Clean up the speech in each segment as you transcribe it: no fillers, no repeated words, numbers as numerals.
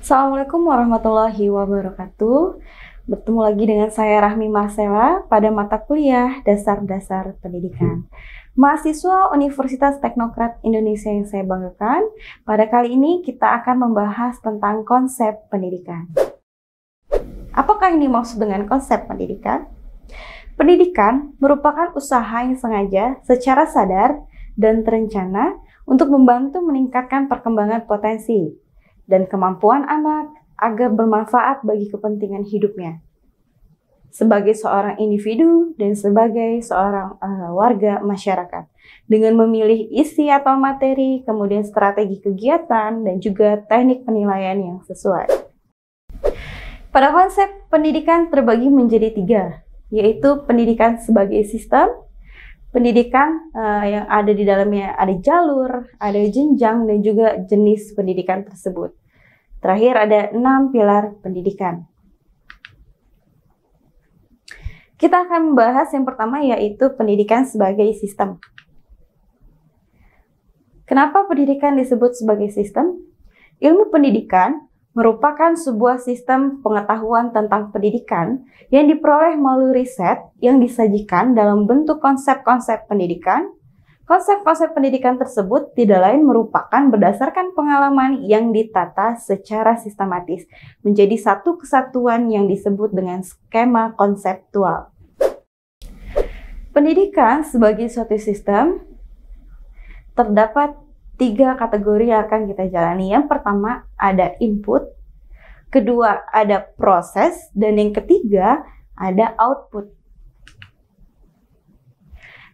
Assalamualaikum warahmatullahi wabarakatuh. Bertemu lagi dengan saya Rahmi Marcella pada mata kuliah Dasar-Dasar Pendidikan. Mahasiswa Universitas Teknokrat Indonesia yang saya banggakan, pada kali ini kita akan membahas tentang konsep pendidikan. Apakah ini maksud dengan konsep pendidikan? Pendidikan merupakan usaha yang sengaja, secara sadar, dan terencana untuk membantu meningkatkan perkembangan potensi dan kemampuan anak agar bermanfaat bagi kepentingan hidupnya sebagai seorang individu dan sebagai seorang warga masyarakat, dengan memilih isi atau materi, kemudian strategi kegiatan, dan juga teknik penilaian yang sesuai. Pada konsep pendidikan terbagi menjadi 3, yaitu pendidikan sebagai sistem, pendidikan yang ada di dalamnya ada jalur, ada jenjang, dan juga jenis pendidikan tersebut. Terakhir ada 6 pilar pendidikan. Kita akan membahas yang pertama, yaitu pendidikan sebagai sistem. Kenapa pendidikan disebut sebagai sistem? Ilmu pendidikan merupakan sebuah sistem pengetahuan tentang pendidikan yang diperoleh melalui riset yang disajikan dalam bentuk konsep-konsep pendidikan. Konsep-konsep pendidikan tersebut tidak lain merupakan berdasarkan pengalaman yang ditata secara sistematis menjadi satu kesatuan yang disebut dengan skema konseptual. Pendidikan sebagai suatu sistem terdapat 3 kategori yang akan kita jalani. Yang pertama ada input, kedua ada proses, dan yang ketiga ada output.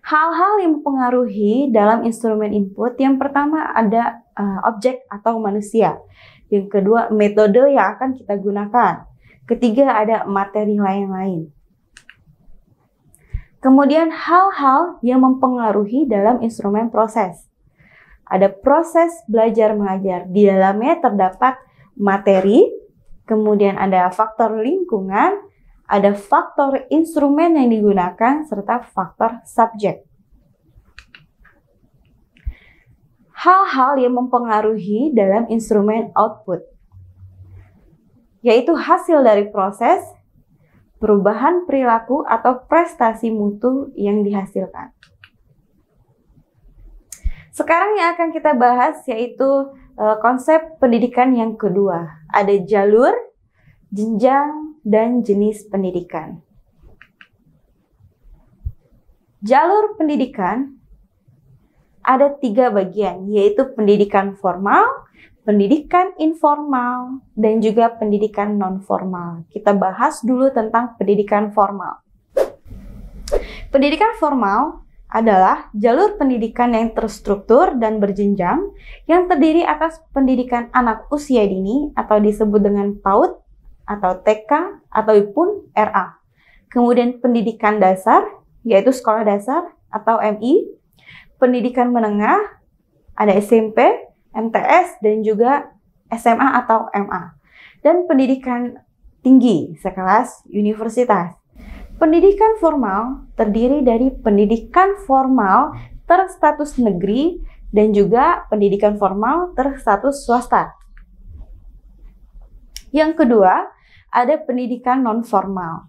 Hal-hal yang mempengaruhi dalam instrumen input, yang pertama ada objek atau manusia. Yang kedua metode yang akan kita gunakan. Ketiga ada materi lain-lain. Kemudian hal-hal yang mempengaruhi dalam instrumen proses. Ada proses belajar mengajar. Di dalamnya terdapat materi, kemudian ada faktor lingkungan, ada faktor instrumen yang digunakan, serta faktor subjek. Hal-hal yang mempengaruhi dalam instrumen output, yaitu hasil dari proses, perubahan perilaku atau prestasi mutu yang dihasilkan. Sekarang yang akan kita bahas yaitu konsep pendidikan yang kedua. Ada jalur, jenjang, dan jenis pendidikan. Jalur pendidikan ada 3 bagian, yaitu pendidikan formal, pendidikan informal, dan juga pendidikan non-formal. Kita bahas dulu tentang pendidikan formal. Pendidikan formal adalah jalur pendidikan yang terstruktur dan berjenjang yang terdiri atas pendidikan anak usia dini atau disebut dengan PAUD atau TK ataupun RA. Kemudian pendidikan dasar yaitu sekolah dasar atau MI, pendidikan menengah ada SMP, MTS, dan juga SMA atau MA. Dan pendidikan tinggi sekelas universitas. Pendidikan formal terdiri dari pendidikan formal terstatus negeri dan juga pendidikan formal terstatus swasta. Yang kedua, ada pendidikan non-formal.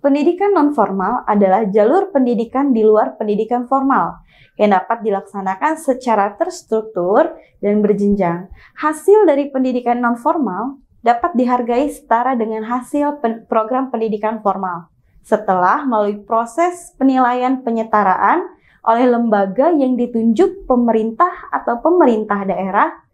Pendidikan non-formal adalah jalur pendidikan di luar pendidikan formal yang dapat dilaksanakan secara terstruktur dan berjenjang. Hasil dari pendidikan non-formal dapat dihargai setara dengan hasil program pendidikan formal setelah melalui proses penilaian penyetaraan oleh lembaga yang ditunjuk pemerintah atau pemerintah daerah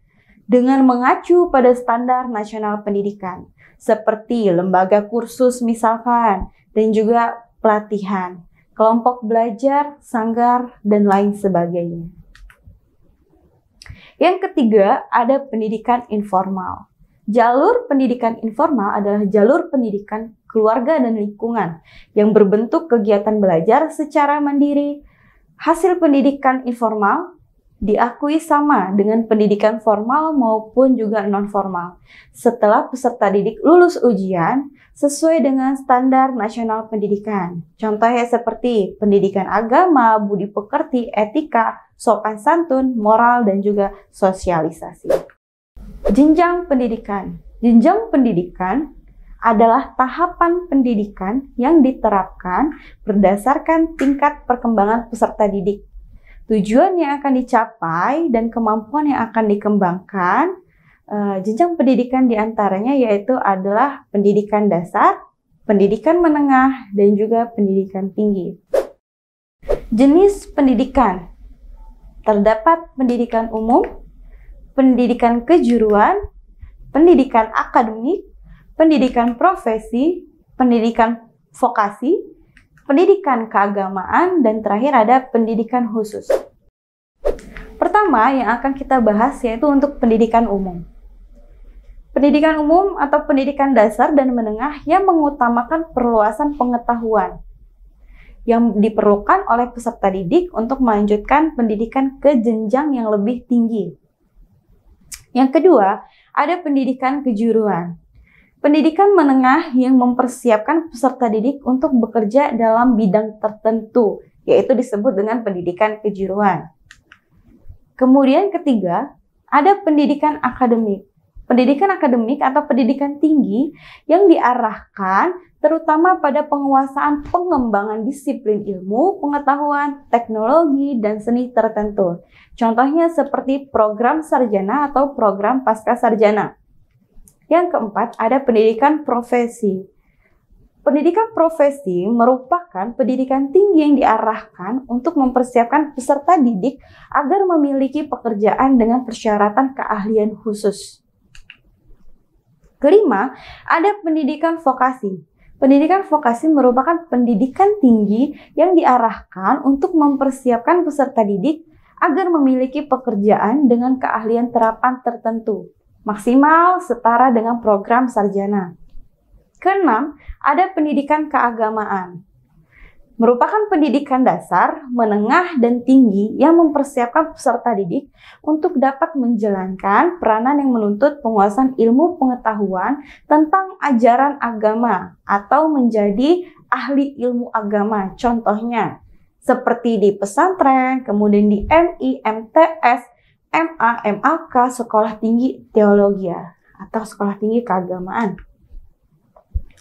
dengan mengacu pada standar nasional pendidikan, seperti lembaga kursus misalkan, dan juga pelatihan, kelompok belajar, sanggar, dan lain sebagainya. Yang ketiga, ada pendidikan informal. Jalur pendidikan informal adalah jalur pendidikan keluarga dan lingkungan yang berbentuk kegiatan belajar secara mandiri. Hasil pendidikan informal diakui sama dengan pendidikan formal maupun juga non-formal setelah peserta didik lulus ujian sesuai dengan standar nasional pendidikan. Contohnya seperti pendidikan agama, budi pekerti, etika, sopan santun, moral, dan juga sosialisasi. Jenjang pendidikan. Jenjang pendidikan adalah tahapan pendidikan yang diterapkan berdasarkan tingkat perkembangan peserta didik. Tujuan yang akan dicapai dan kemampuan yang akan dikembangkan. Jenjang pendidikan diantaranya yaitu adalah pendidikan dasar, pendidikan menengah, dan juga pendidikan tinggi. Jenis pendidikan. Terdapat pendidikan umum, pendidikan kejuruan, pendidikan akademik, pendidikan profesi, pendidikan vokasi, pendidikan keagamaan, dan terakhir ada pendidikan khusus. Pertama yang akan kita bahas yaitu untuk pendidikan umum. Pendidikan umum atau pendidikan dasar dan menengah yang mengutamakan perluasan pengetahuan yang diperlukan oleh peserta didik untuk melanjutkan pendidikan ke jenjang yang lebih tinggi. Yang kedua, ada pendidikan kejuruan. Pendidikan menengah yang mempersiapkan peserta didik untuk bekerja dalam bidang tertentu, yaitu disebut dengan pendidikan kejuruan. Kemudian ketiga, ada pendidikan akademik. Pendidikan akademik atau pendidikan tinggi yang diarahkan terutama pada penguasaan pengembangan disiplin ilmu, pengetahuan, teknologi, dan seni tertentu. Contohnya seperti program sarjana atau program pasca sarjana. Yang keempat, ada pendidikan profesi. Pendidikan profesi merupakan pendidikan tinggi yang diarahkan untuk mempersiapkan peserta didik agar memiliki pekerjaan dengan persyaratan keahlian khusus. Kelima, ada pendidikan vokasi. Pendidikan vokasi merupakan pendidikan tinggi yang diarahkan untuk mempersiapkan peserta didik agar memiliki pekerjaan dengan keahlian terapan tertentu, maksimal setara dengan program sarjana. Keenam, ada pendidikan keagamaan. Merupakan pendidikan dasar, menengah, dan tinggi yang mempersiapkan peserta didik untuk dapat menjalankan peranan yang menuntut penguasaan ilmu pengetahuan tentang ajaran agama atau menjadi ahli ilmu agama. Contohnya, seperti di pesantren, kemudian di MI, MTS, MA, MAK, Sekolah Tinggi Teologi atau Sekolah Tinggi Keagamaan.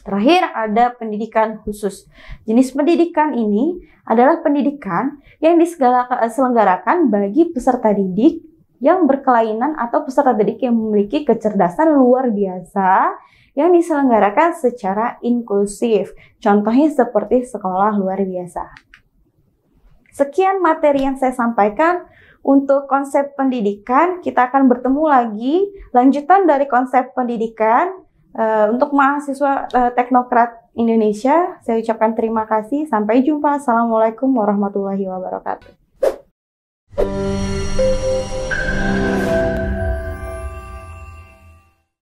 Terakhir ada pendidikan khusus. Jenis pendidikan ini adalah pendidikan yang diselenggarakan bagi peserta didik yang berkelainan atau peserta didik yang memiliki kecerdasan luar biasa yang diselenggarakan secara inklusif. Contohnya seperti sekolah luar biasa. Sekian materi yang saya sampaikan. Untuk konsep pendidikan, kita akan bertemu lagi lanjutan dari konsep pendidikan. Untuk mahasiswa Teknokrat Indonesia, saya ucapkan terima kasih. Sampai jumpa. Assalamualaikum warahmatullahi wabarakatuh.